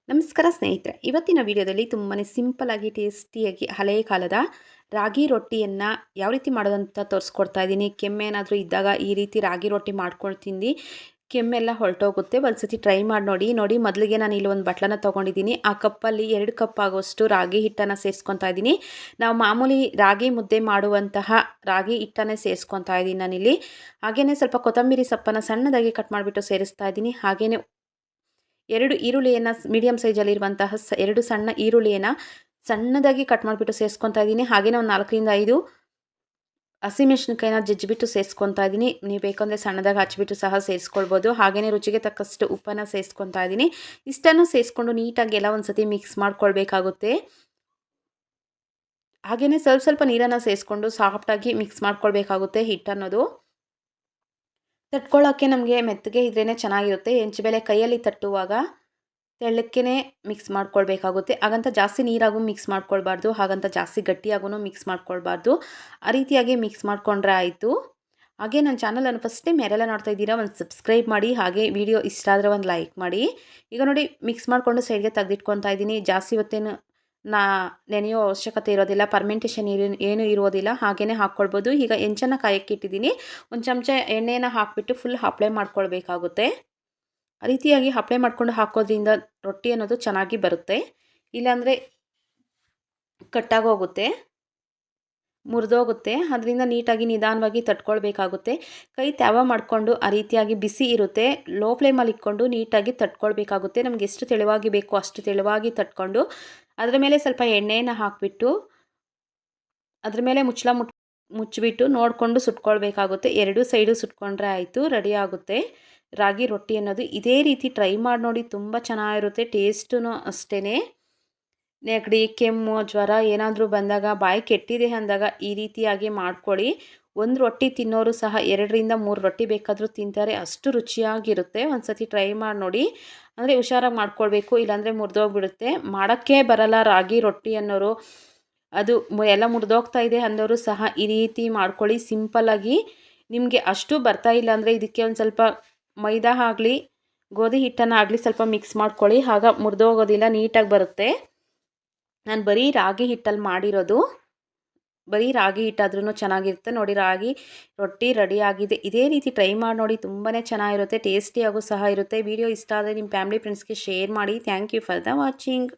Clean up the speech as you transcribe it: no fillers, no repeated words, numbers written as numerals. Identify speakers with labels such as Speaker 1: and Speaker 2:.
Speaker 1: ನಮಸ್ಕಾರ ಸ್ನೇಹಿತರೆ, ಇವತ್ತಿನ ವಿಡಿಯೋದಲ್ಲಿ ತುಂಬಾ ಸಿಂಪಲ್ ಆಗಿ ಟೇಸ್ಟಿಯಾಗಿ ಹಳೆಯ ಕಾಲದ ರಾಗಿ ರೊಟ್ಟಿಯನ್ನು ಯಾವ ರೀತಿ ಮಾಡೋದಂತ ತೋರಿಸ್ಕೊಡ್ತಾ ಇದ್ದೀನಿ. ಕೆಮ್ಮೇನಾದರೂ ಇದ್ದಾಗ ಈ ರೀತಿ ರಾಗಿ ರೊಟ್ಟಿ ಮಾಡ್ಕೊಂಡು ತಿಂದು ಕೆಮ್ಮೆಲ್ಲ ಹೊರಟೋಗುತ್ತೆ. ಒಂದ್ಸತಿ ಟ್ರೈ ಮಾಡಿ ನೋಡಿ. ಮೊದಲಿಗೆ ನಾನು ಇಲ್ಲಿ ಒಂದು ಬಟ್ಲನ್ನ ತೊಗೊಂಡಿದ್ದೀನಿ. ಆ ಕಪ್ಪಲ್ಲಿ 2 ಕಪ್ ಆಗೋಷ್ಟು ರಾಗಿ ಹಿಟ್ಟನ್ನು ಸೇರಿಸ್ಕೊತಾ ಇದ್ದೀನಿ. ನಾವು ಮಾಮೂಲಿ ರಾಗಿ ಮುದ್ದೆ ಮಾಡುವಂತಹ ರಾಗಿ ಹಿಟ್ಟನ್ನೇ ಸೇರಿಸ್ಕೊತಾ ಇದ್ದೀನಿ ನಾನಿಲ್ಲಿ. ಹಾಗೆಯೇ ಸ್ವಲ್ಪ ಕೊತ್ತಂಬರಿ ಸೊಪ್ಪನ್ನು ಸಣ್ಣದಾಗಿ ಕಟ್ ಮಾಡಿಬಿಟ್ಟು ಸೇರಿಸ್ತಾ ಇದ್ದೀನಿ. ಹಾಗೆಯೇ 2 ಈರುಳ್ಳಿಯನ್ನು ಮೀಡಿಯಮ್ ಸೈಜಲ್ಲಿರುವಂತಹ 2 ಸಣ್ಣ ಈರುಳ್ಳಿಯನ್ನು ಸಣ್ಣದಾಗಿ ಕಟ್ ಮಾಡಿಬಿಟ್ಟು ಸೇರಿಸ್ಕೊತಾ ಇದ್ದೀನಿ. ಹಾಗೆಯೇ ಒಂದು 4ರಿಂದ 5 ಹಸಿಮೆಣಸಿನಕಾಯಿನ ಜಜ್ಜಿಬಿಟ್ಟು ಸೇರಿಸ್ಕೊತಾ ಇದ್ದೀನಿ. ನೀವು ಬೇಕಂದರೆ ಸಣ್ಣದಾಗಿ ಹಚ್ಚಿಬಿಟ್ಟು ಸಹ ಸೇರಿಸ್ಕೊಳ್ಬೋದು. ಹಾಗೆಯೇ ರುಚಿಗೆ ತಕ್ಕಷ್ಟು ಉಪ್ಪನ್ನು ಸೇರಿಸ್ಕೊತಾ ಇದ್ದೀನಿ. ಇಷ್ಟನ್ನು ಸೇರಿಸ್ಕೊಂಡು ನೀಟಾಗಿ ಎಲ್ಲ ಒಂದು ಸತಿ ಮಿಕ್ಸ್ ಮಾಡ್ಕೊಳ್ಬೇಕಾಗುತ್ತೆ. ಹಾಗೆಯೇ ಸ್ವಲ್ಪ ನೀರನ್ನು ಸೇರಿಸ್ಕೊಂಡು ಸಾಫ್ಟಾಗಿ ಮಿಕ್ಸ್ ಮಾಡ್ಕೊಳ್ಬೇಕಾಗುತ್ತೆ ಹಿಟ್ಟನ್ನೋದು. ತಟ್ಕೊಳ್ಳೋಕ್ಕೆ ನಮಗೆ ಮೆತ್ತಗೆ ಇದ್ರೇ ಚೆನ್ನಾಗಿರುತ್ತೆ. ಹೆಂಚುಬೇಳೆ ಕೈಯಲ್ಲಿ ತಟ್ಟುವಾಗ ತೆಳ್ಳಕ್ಕೇ ಮಿಕ್ಸ್ ಮಾಡ್ಕೊಳ್ಬೇಕಾಗುತ್ತೆ. ಹಾಗಂತ ಜಾಸ್ತಿ ನೀರಾಗೂ ಮಿಕ್ಸ್ ಮಾಡ್ಕೊಳ್ಬಾರ್ದು, ಹಾಗಂತ ಜಾಸ್ತಿ ಗಟ್ಟಿಯಾಗೂ ಮಿಕ್ಸ್ ಮಾಡ್ಕೊಳ್ಬಾರ್ದು. ಆ ರೀತಿಯಾಗಿ ಮಿಕ್ಸ್ ಮಾಡಿಕೊಂಡ್ರೆ ಆಯಿತು. ಹಾಗೆ ನನ್ನ ಚಾನಲನ್ನು ಫಸ್ಟ್ ಟೈಮ್ ಯಾರೆಲ್ಲ ನೋಡ್ತಾ ಇದ್ದೀರಾ ಒಂದು ಸಬ್ಸ್ಕ್ರೈಬ್ ಮಾಡಿ, ಹಾಗೆ ವಿಡಿಯೋ ಇಷ್ಟ ಆದರೆ ಒಂದು ಲೈಕ್ ಮಾಡಿ. ಈಗ ನೋಡಿ ಮಿಕ್ಸ್ ಮಾಡಿಕೊಂಡು ಸೈಡ್ಗೆ ತೆಗೆದಿಟ್ಕೊತಾ ಇದ್ದೀನಿ. ಜಾಸ್ತಿ ಹೊತ್ತೇನು ನೆನೆಯೋ ಅವಶ್ಯಕತೆ ಇರೋದಿಲ್ಲ, ಪರ್ಮೆಂಟೇಷನ್ ಏನೂ ಇರೋದಿಲ್ಲ, ಹಾಗೆಯೇ ಹಾಕ್ಕೊಳ್ಬೋದು. ಈಗ ಹೆಂಚನ್ನು ಕಾಯಕ್ಕೆ ಇಟ್ಟಿದ್ದೀನಿ. ಒಂದು ಚಮಚ ಎಣ್ಣೆಯನ್ನು ಹಾಕಿಬಿಟ್ಟು ಫುಲ್ ಅಪ್ಲೈ ಮಾಡ್ಕೊಳ್ಬೇಕಾಗುತ್ತೆ. ಆ ರೀತಿಯಾಗಿ ಅಪ್ಲೈ ಮಾಡ್ಕೊಂಡು ಹಾಕೋದ್ರಿಂದ ರೊಟ್ಟಿ ಅನ್ನೋದು ಚೆನ್ನಾಗಿ ಬರುತ್ತೆ. ಇಲ್ಲಾಂದರೆ ಕಟ್ಟಾಗೋಗುತ್ತೆ, ಮುರಿದೋಗುತ್ತೆ. ಅದರಿಂದ ನೀಟಾಗಿ ನಿಧಾನವಾಗಿ ತಟ್ಕೊಳ್ಬೇಕಾಗುತ್ತೆ. ಕೈ ತ್ಯಾವ ಮಾಡಿಕೊಂಡು ಆ ರೀತಿಯಾಗಿ ಬಿಸಿ ಇರುತ್ತೆ, ಲೋ ಫ್ಲೇಮಲ್ಲಿ ಇಟ್ಕೊಂಡು ನೀಟಾಗಿ ತಟ್ಕೊಳ್ಬೇಕಾಗುತ್ತೆ. ನಮ್ಗೆ ಎಷ್ಟು ತೆಳುವಾಗಿ ಬೇಕೋ ಅಷ್ಟು ತೆಳುವಾಗಿ ತಟ್ಕೊಂಡು ಅದರ ಮೇಲೆ ಸ್ವಲ್ಪ ಎಣ್ಣೆಯನ್ನು ಹಾಕಿಬಿಟ್ಟು ಅದ್ರ ಮೇಲೆ ಮುಚ್ಚಿಬಿಟ್ಟು ನೋಡಿಕೊಂಡು ಸುಟ್ಕೊಳ್ಬೇಕಾಗುತ್ತೆ. 2 ಸೈಡು ಸುಟ್ಕೊಂಡ್ರೆ ಆಯಿತು, ರೆಡಿ ಆಗುತ್ತೆ ರಾಗಿ ರೊಟ್ಟಿ ಅನ್ನೋದು. ಇದೇ ರೀತಿ ಟ್ರೈ ಮಾಡಿ ನೋಡಿ, ತುಂಬ ಚೆನ್ನಾಗಿರುತ್ತೆ. ಟೇಸ್ಟೂ ಅಷ್ಟೇ. ನೆಗಡಿ, ಕೆಮ್ಮು, ಜ್ವರ ಏನಾದರೂ ಬಂದಾಗ, ಬಾಯಿ ಕೆಟ್ಟಿದೆ ಅಂದಾಗ ಈ ರೀತಿಯಾಗಿ ಮಾಡ್ಕೊಳ್ಳಿ. ಒಂದು ರೊಟ್ಟಿ ತಿನ್ನೋರು ಸಹ 2ರಿಂದ 3 ರೊಟ್ಟಿ ಬೇಕಾದರೂ ತಿಂತಾರೆ, ಅಷ್ಟು ರುಚಿಯಾಗಿರುತ್ತೆ. ಒಂದು ಸತಿ ಟ್ರೈ ಮಾಡಿ ನೋಡಿ. ಅಂದರೆ ಹುಷಾರಾಗಿ ಮಾಡ್ಕೊಳ್ಬೇಕು, ಇಲ್ಲಾಂದರೆ ಮುರಿದೋಗ್ಬಿಡುತ್ತೆ. ಮಾಡೋಕ್ಕೆ ಬರಲ್ಲ ರಾಗಿ ರೊಟ್ಟಿ ಅನ್ನೋರು, ಅದು ಎಲ್ಲ ಮುರಿದೋಗ್ತಾ ಇದೆ ಅನ್ನೋರು ಸಹ ಈ ರೀತಿ ಮಾಡ್ಕೊಳ್ಳಿ ಸಿಂಪಲ್ಲಾಗಿ. ನಿಮಗೆ ಅಷ್ಟು ಬರ್ತಾ ಇಲ್ಲ ಅಂದರೆ ಇದಕ್ಕೆ ಒಂದು ಸ್ವಲ್ಪ ಮೈದಾ ಆಗಲಿ ಗೋಧಿ ಹಿಟ್ಟನ್ನು ಆಗಲಿ ಸ್ವಲ್ಪ ಮಿಕ್ಸ್ ಮಾಡ್ಕೊಳ್ಳಿ, ಆಗ ಮುರಿದೋಗೋದಿಲ್ಲ, ನೀಟಾಗಿ ಬರುತ್ತೆ. ನಾನು ಬರೀ ರಾಗಿ ಹಿಟ್ಟಲ್ಲಿ ಮಾಡಿರೋದು, ಬರೀ ರಾಗಿ ಹಿಟ್ಟಾದ್ರೂ ಚೆನ್ನಾಗಿರುತ್ತೆ ನೋಡಿ. ರಾಗಿ ರೊಟ್ಟಿ ರೆಡಿ ಆಗಿದೆ. ಇದೇ ರೀತಿ ಟ್ರೈ ಮಾಡಿ ನೋಡಿ, ತುಂಬಾ ಚೆನ್ನಾಗಿರುತ್ತೆ, ಟೇಸ್ಟಿಯಾಗೂ ಸಹ ಇರುತ್ತೆ. ವಿಡಿಯೋ ಇಷ್ಟ ಆದರೆ ನಿಮ್ಮ ಫ್ಯಾಮಿಲಿ ಫ್ರೆಂಡ್ಸ್ಗೆ ಶೇರ್ ಮಾಡಿ. Thank you for the watching.